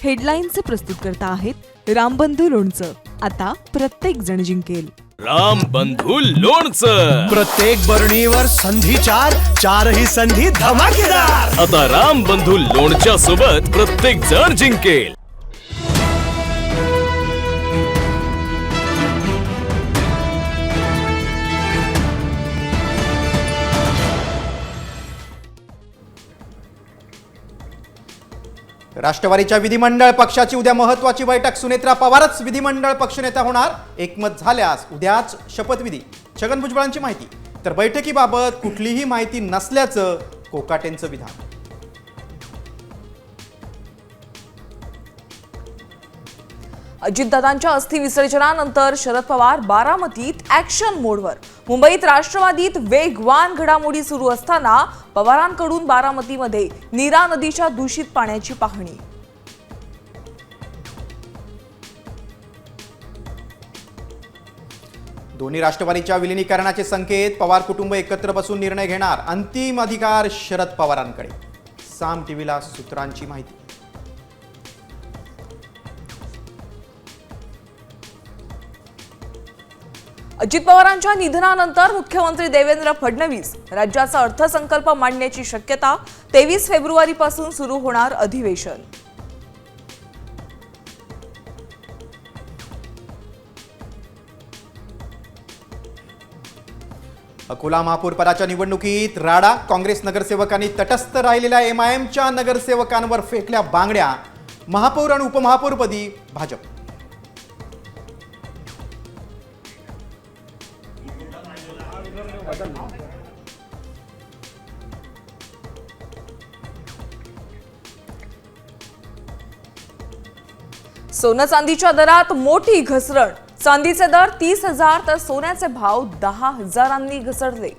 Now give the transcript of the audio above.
हेडलाईनचे प्रस्तुतकर्ता आहेत रामबंधू लोणचं. आता प्रत्येक जण जिंकेल. रामबंधू लोणचं. प्रत्येक बरणीवर संधी चार, चारही संधी धमाकेदार. आता रामबंधू लोणच्या सोबत प्रत्येक जण जिंकेल. राष्ट्रवादीच्या विधिमंडळ पक्षाची उद्या महत्त्वाची बैठक. सुनेत्रा पवारच विधिमंडळ पक्षनेता होणार. एकमत झाल्यास उद्याच शपथविधी. छगन भुजबळांची माहिती. तर बैठकीबाबत कुठलीही माहिती नसल्याचं कोकाटेंचं विधान. अजितदादांच्या अस्थि विसर्जनानंतर शरद पवार बारामतीत ऍक्शन मोडवर. मुंबईत राष्ट्रवादीत वेगवान घडामोडी सुरू असताना पवारांकडून बारामतीमध्ये नीरा नदीच्या दूषित पाण्याची पाहणी. दोन्ही राष्ट्रवादीच्या विलिनीकरणाचे संकेत. पवार कुटुंब एकत्र बसून निर्णय घेणार. अंतिम अधिकार शरद पवारांकडे. साम टीव्हीला सूत्रांची माहिती. अजित पवारांच्या निधनानंतर मुख्यमंत्री देवेंद्र फडणवीस राज्याचा अर्थसंकल्प मांडण्याची शक्यता. 23 फेब्रुवारीपासून सुरू होणार अधिवेशन. अकोला महापौर पदाच्या निवडणुकीत राडा. काँग्रेस नगरसेवकांनी तटस्थ राहिलेल्या एमआयएमच्या नगरसेवकांवर फेकल्या बांगड्या. महापौर आणि उपमहापौरपदी भाजप. सोनं चांदीच्या दरात मोठी घसरण. चांदीचे दर 30,000 तर सोन्याचे भाव 10,000 घसरले.